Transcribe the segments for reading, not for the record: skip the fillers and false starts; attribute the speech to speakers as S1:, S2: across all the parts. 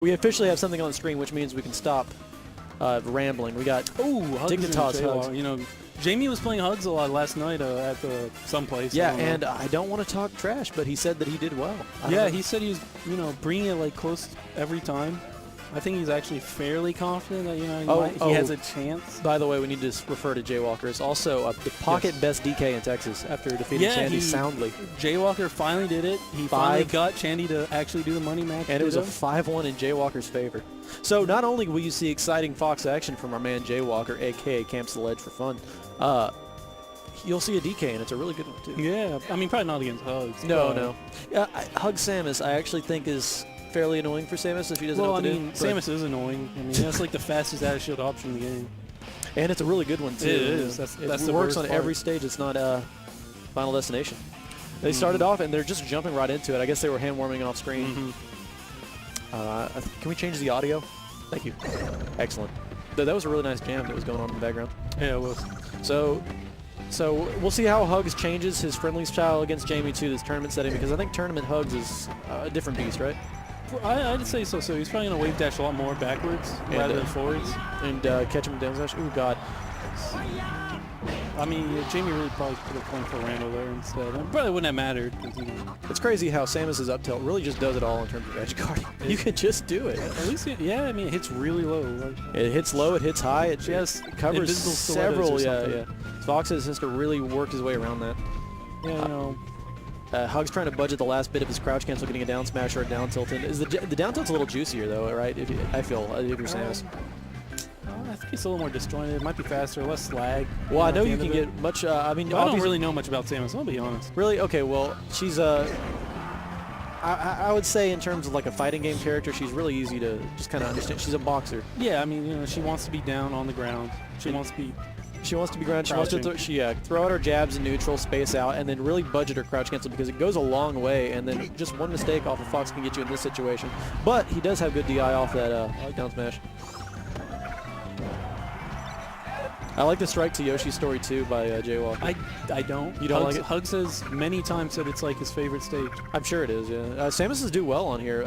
S1: We officially have something on the screen, which means we can stop rambling. We got Dignitas HugS.
S2: You know, Jamie was playing HugS a lot last night at someplace.
S1: Yeah, and I don't want to talk trash, but he said that he did well.
S2: Yeah, he said he was, you know, bringing it like close every time. I think he's actually fairly confident that, you know, he has a chance.
S1: By the way, we need to refer to Jaywalker. It's also the pocket best DK in Texas after defeating Chandy soundly.
S2: Jaywalker finally did it. He finally got Chandy to actually do the money match.
S1: And it was a 5-1 in Jaywalker's favor. So not only will you see exciting Fox action from our man Jaywalker, a.k.a. Camps the Ledge for fun, you'll see a DK, and it's a really good one, too.
S2: Yeah, I mean, probably not against HugS.
S1: No. HugS Samus, I actually think, is fairly annoying for Samus if he doesn't know what to do.
S2: Well, I mean, Samus is annoying. I mean, that's like the fastest out of shield option in the game.
S1: And it's a really good one, too.
S2: It is. That's
S1: it works on every stage. It's not Final Destination. They started off, and they're just jumping right into it. I guess they were hand-warming off screen. Can we change the audio? Thank you. Excellent. That was a really nice jam that was going on in the background.
S2: Yeah, it was.
S1: So we'll see how HugS changes his friendly style against Jamie to this tournament setting, because I think tournament HugS is a different beast, right?
S2: I'd say so. So he's probably going to wave dash a lot more backwards rather than forwards.
S1: And catch him down dash. Ooh, God.
S2: I mean, Jamie really probably could have played for Randall there instead. It probably wouldn't have mattered. You know.
S1: It's crazy how Samus's up tilt really just does it all in terms of edge guarding. You can just do it.
S2: At least, yeah, I mean, it hits really low. Like,
S1: it hits low, it hits high, it covers several, yeah. Fox has to really work his way around that.
S2: Yeah, you know.
S1: HugS trying to budget the last bit of his crouch cancel, getting a down smash or a down tilt. The down tilt's a little juicier, though, right? I feel, if you're Samus.
S2: I think it's a little more disjointed. It might be faster, less lag.
S1: Well, I know you can get much. I mean,
S2: I don't really know much about Samus. I'll be honest.
S1: Really? Okay. Well, she's I would say in terms of like a fighting game character, she's really easy to just kind of understand. She's a boxer.
S2: Yeah, I mean, you know, she wants to be down on the ground. She wants to be
S1: grounded. She wants to throw out her jabs in neutral, space out, and then really budget her crouch cancel, because it goes a long way, and then just one mistake off of Fox can get you in this situation. But he does have good DI off that down smash. I like the strike to Yoshi's Story 2 by Jaywalker.
S2: I don't.
S1: You don't like it?
S2: HugS has many times said it's like his favorite stage.
S1: I'm sure it is, yeah. Samus do well on here.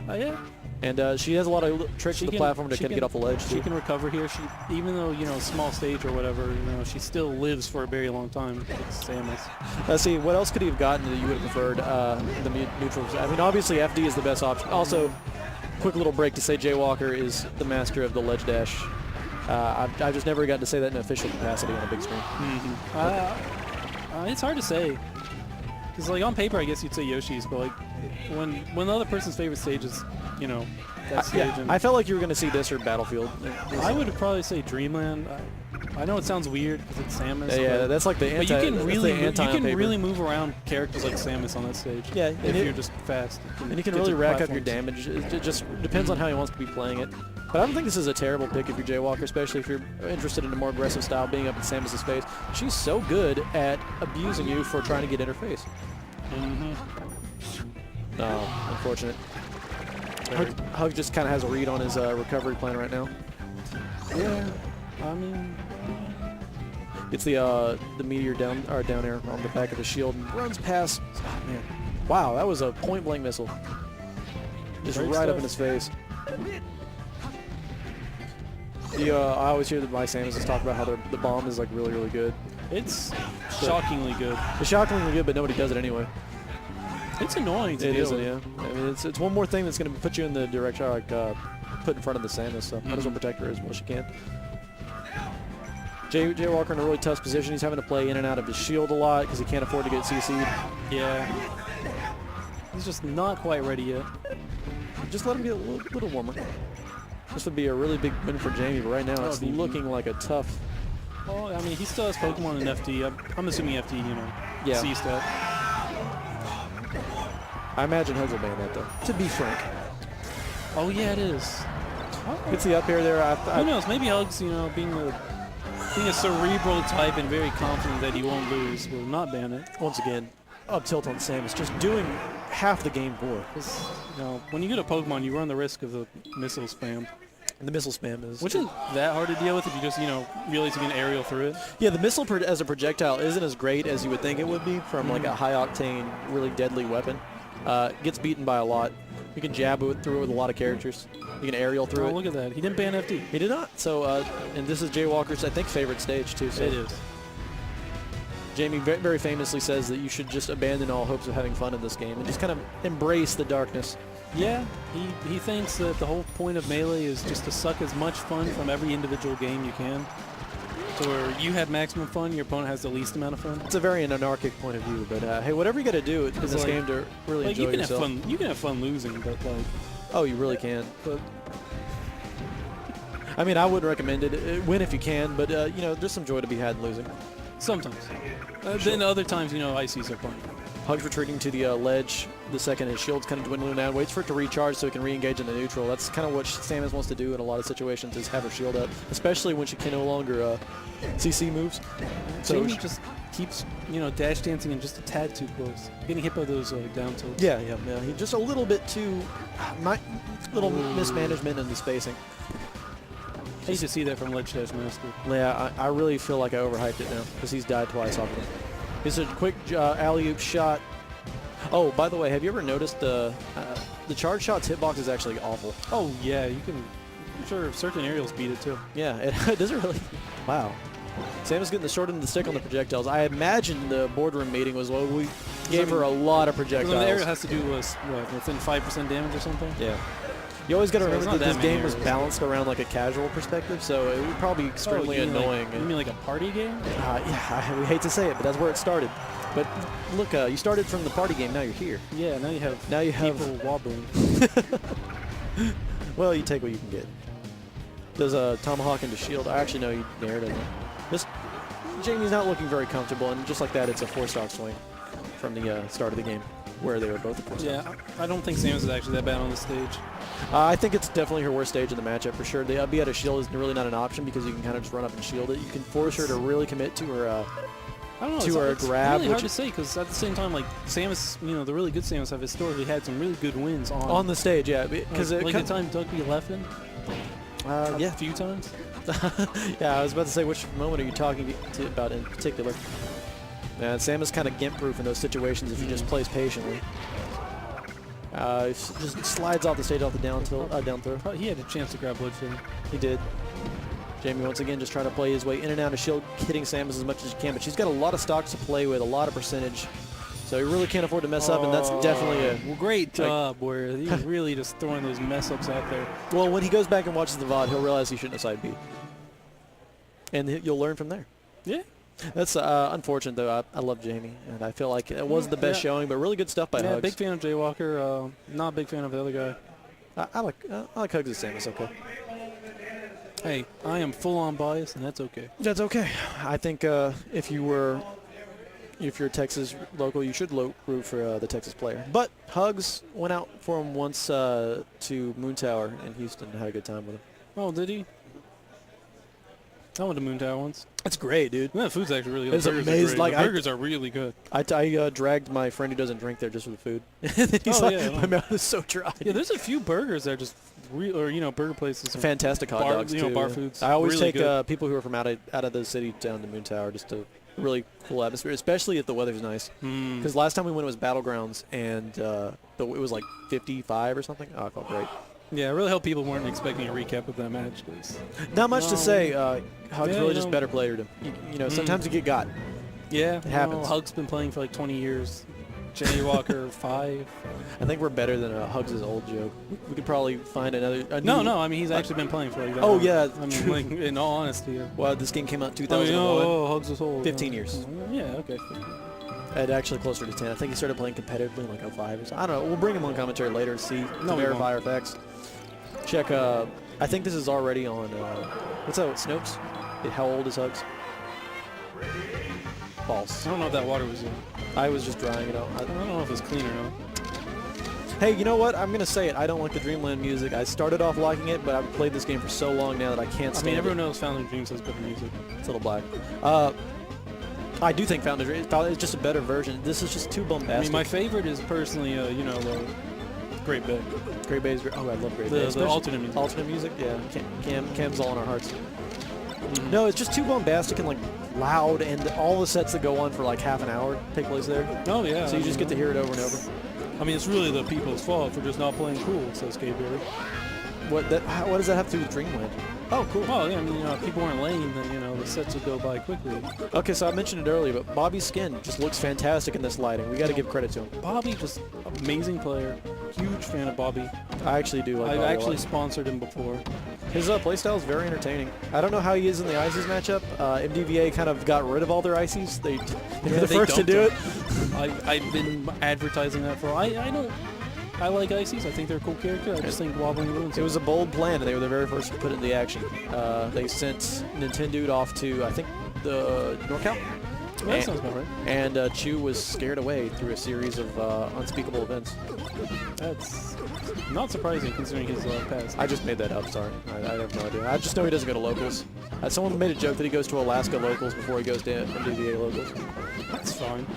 S2: Yeah.
S1: And she has a lot of tricks to the platform to kind of get off the ledge, too.
S2: She can recover here. Even though, you know, small stage or whatever, you know, she still lives for a very long time. It's Samus.
S1: Let's see, what else could he have gotten that you would have preferred the neutrals? I mean, obviously FD is the best option. Also, quick little break to say Jaywalker is the master of the ledge dash. I've just never gotten to say that in an official capacity on a big screen.
S2: It's hard to say. Because, like, on paper, I guess you'd say Yoshi's, but, like, when the other person's favorite stage is, you know, that stage.
S1: Yeah, I felt like you were going to see this or Battlefield.
S2: I would probably say Dreamland. I know it sounds weird because it's Samus.
S1: Yeah, that's like the anti.
S2: But you can really move around characters like Samus on that stage.
S1: Yeah,
S2: if you're just fast.
S1: And you can really rack up your damage. It just depends on how he wants to be playing it. But I don't think this is a terrible pick if you're Jaywalker, especially if you're interested in a more aggressive style, being up in Samus' face. She's so good at abusing you for trying to get in her face. Oh, unfortunate. HugS just kind of has a read on his recovery plan right now.
S2: Yeah, I mean,
S1: it's the meteor down air on the back of the shield and runs past. Oh, man, wow, that was a point blank missile, just right up in his face. I always hear that my Samus talk about how the bomb is like really good.
S2: It's shockingly good.
S1: It's shockingly good, but nobody does it anyway.
S2: It's annoying to deal with.
S1: Yeah. I mean, it's one more thing that's going to put you in the direction like put in front of the Samus. So might as well protect her as well as you can. Jaywalker in a really tough position. He's having to play in and out of his shield a lot because he can't afford to get CC'd.
S2: Yeah. He's just not quite ready yet.
S1: Just let him get a little warmer. This would be a really big win for Jamie, but right now it's looking like a tough.
S2: Well, I mean, he still has Pokemon in FD. I'm assuming FD, you know, C stat.
S1: I imagine HugS will ban that, though, to be frank.
S2: Oh, yeah, it is.
S1: Gets the up air there.
S2: Who knows? Maybe HugS, you know, being a cerebral type and very confident that he won't lose, will not ban it.
S1: Once again, up tilt on Samus, just doing half the game for.
S2: You know, when you get a Pokemon, you run the risk of the missile spam.
S1: And the missile spam is...
S2: Which isn't that hard to deal with if you just, you know, realize you can aerial through it.
S1: Yeah, the missile as a projectile isn't as great as you would think it would be from like a high-octane, really deadly weapon. Gets beaten by a lot. You can jab through it with a lot of characters. You can aerial through
S2: Oh,
S1: it.
S2: look at that. He didn't ban FD.
S1: He did not. So, and this is Jaywalker's, I think, favorite stage, too. So
S2: It is.
S1: Jamie very famously says that you should just abandon all hopes of having fun in this game and just kind of embrace the darkness.
S2: Yeah, he thinks that the whole point of Melee is just to suck as much fun from every individual game you can. So where you have maximum fun, your opponent has the least amount of fun.
S1: It's a very anarchic point of view, but hey, whatever you got to do in this
S2: like,
S1: game to really
S2: like
S1: enjoy
S2: you can
S1: yourself.
S2: have fun. You can have fun losing, but like,
S1: Oh, you really can.
S2: but
S1: I mean, I wouldn't recommend it. Win if you can, but you know, there's some joy to be had in losing.
S2: sometimes. Then other times, you know, ICs are fun.
S1: HugS retreating to the ledge. The second his shield's kind of dwindling down. Waits for it to recharge so he can re-engage in the neutral. That's kind of what Samus wants to do in a lot of situations, is have her shield up, especially when she can no longer CC moves. So
S2: Jamie just keeps, you know, dash dancing and just a tad too close. Getting hit by those down tilts.
S1: yeah. He just a little bit too, little mismanagement in the spacing.
S2: I hate to see that from Ledge Dash Master.
S1: Yeah, I really feel like I overhyped it now because he's died twice off of it. It's a quick alley-oop shot. Oh, by the way, have you ever noticed the charge shot's hitbox is actually awful?
S2: Oh yeah, you can. I'm sure certain aerials beat it too.
S1: Yeah, it doesn't really. Wow. Samus getting the short end of the stick on the projectiles. I imagine the boardroom meeting was, well, we gave her a lot of projectiles.
S2: The aerial has to do what, within 5% damage or something.
S1: Yeah. You always got to
S2: So it's
S1: remember that
S2: not
S1: this
S2: that many
S1: game was
S2: areas.
S1: balanced around like a casual perspective, so it would probably be extremely
S2: you mean
S1: annoying.
S2: Like, you mean like a party game?
S1: Yeah, we hate to say it, but that's where it started. But look, you started from the party game. Now you're here.
S2: Yeah, now you have people wobbling.
S1: Well, you take what you can get. Does a tomahawk into shield? I actually know you nared it. This Jamie's not looking very comfortable, and just like that, it's a 4-stock swing from the start of the game, where they were both at 4 stocks.
S2: Yeah, I don't think Samus is actually that bad on the stage.
S1: I think it's definitely her worst stage in the matchup for sure. The be out of shield is really not an option because you can kind of just run up and shield it. You can force her to really commit to her.
S2: I don't know.
S1: To her
S2: it's
S1: grab,
S2: really
S1: which
S2: hard to say because at the same time, like Samus, you know, the really good Samus have historically had some really good wins on
S1: the stage, yeah, because
S2: like the time Dugby left in.
S1: yeah,
S2: A few times.
S1: yeah. I was about to say, which moment are you talking about in particular? Man, Samus kind of gimp-proof in those situations if he just plays patiently. Just slides off the stage off the down throw.
S2: He had a chance to grab Bloodshed.
S1: He did. Jamie once again just trying to play his way in and out of shield, hitting Samus as much as he can, but she's got a lot of stocks to play with, a lot of percentage, so he really can't afford to mess up, and that's definitely a...
S2: Well, great job, where he's really just throwing those mess-ups out there.
S1: Well, when he goes back and watches the VOD, he'll realize he shouldn't have side B. And you'll learn from there.
S2: Yeah.
S1: That's unfortunate, though. I love Jamie, and I feel like it wasn't the best showing, but really good stuff by HugS.
S2: Big fan of Jaywalker. Not a big fan of the other guy.
S1: I like HugS as Samus, okay.
S2: Hey, I am full-on biased, and that's okay.
S1: That's okay. I think if you're a Texas local, you should root for the Texas player. But HugS went out for him once to Moon Tower in Houston and had a good time with him.
S2: Oh, did he? I went to Moon Tower once.
S1: That's great, dude.
S2: Man, the food's actually really good.
S1: It's amazing. Like,
S2: the burgers are really good.
S1: I dragged my friend who doesn't drink there just for the food. And then he's my mouth is so dry.
S2: Yeah, there's a few burgers that are just burger places.
S1: Fantastic hot dogs,
S2: you
S1: too.
S2: know, bar foods.
S1: I always
S2: really
S1: take people who are from out of the city down to Moon Tower just to really cool atmosphere, especially if the weather's nice. Because last time we went it was Battlegrounds, and it was like 55 or something. Oh, it felt great.
S2: Yeah, I really hope people weren't expecting a recap of that match.
S1: Not much to say. HugS really just better player to you know. Sometimes you get got.
S2: Yeah,
S1: it happens.
S2: HugS been playing for like 20 years. Jaywalker 5.
S1: I think we're better than HugS' old joke. We could probably find another.
S2: No. I mean, he's actually been playing for like that.
S1: Oh yeah.
S2: I mean, like in all honesty. Yeah.
S1: Well, this game came out in 2001.
S2: HugS is old.
S1: 15 years.
S2: Yeah. Okay.
S1: And actually closer to 10. I think he started playing competitively in like 05 or something. I don't know. We'll bring him on commentary later and see to verify our facts. Check. I think this is already on. What's that? Snopes? How old is HugS? False.
S2: I don't know if that water was in.
S1: I was just drying it out.
S2: I don't know if it's clean or not.
S1: Hey, you know what? I'm gonna say it. I don't like the Dreamland music. I started off liking it, but I've played this game for so long now that I can't stand it.
S2: Everyone knows Founding Dreams has better music.
S1: It's a little black. I do think Founding Dreams is just a better version. This is just too bombastic.
S2: I mean, my favorite is personally, Great Bay.
S1: Great Bay is great. Oh, I love Great Bay.
S2: The alternate music.
S1: Alternate music, yeah. Cam's all in our hearts. No, it's just too bombastic and like loud, and all the sets that go on for like half an hour take place there.
S2: Oh yeah.
S1: So you just get to hear it over and over.
S2: I mean, it's really the people's fault for just not playing cool, says K-Berry.
S1: What does that have to do with Dreamland? Oh, cool.
S2: Well, yeah, I mean, if people weren't lame, then, the sets would go by quickly.
S1: Okay, so I mentioned it earlier, but Bobby's skin just looks fantastic in this lighting. We got to give credit to him.
S2: Bobby, just amazing player. Huge fan of Bobby.
S1: I actually do like
S2: I've
S1: Bobby
S2: actually
S1: a lot.
S2: sponsored him before.
S1: His playstyle is very entertaining. I don't know how he is in the ICs matchup. MDVA kind of got rid of all their ICs. They were the first to do it.
S2: I've been advertising that for. I like Ices. I think they're a cool character. I just think wobbling ruins
S1: It was a bold plan, and they were the very first to put it into action. They sent Nintendo off to, I think, the NorCal.
S2: Well, that sounds about right.
S1: And Chu was scared away through a series of unspeakable events.
S2: That's not surprising considering his past.
S1: I just made that up, sorry. I have no idea. I just know he doesn't go to locals. Someone made a joke that he goes to Alaska locals before he goes to MDVA locals.
S2: That's fine.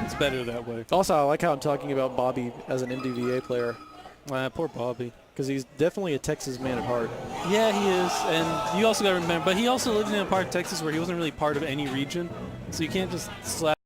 S2: It's better that way.
S1: Also, I like how I'm talking about Bobby as an MDVA player.
S2: Poor Bobby.
S1: Because he's definitely a Texas man at heart.
S2: Yeah, he is. And you also got to remember, but he also lived in a part of Texas where he wasn't really part of any region. So you can't just slap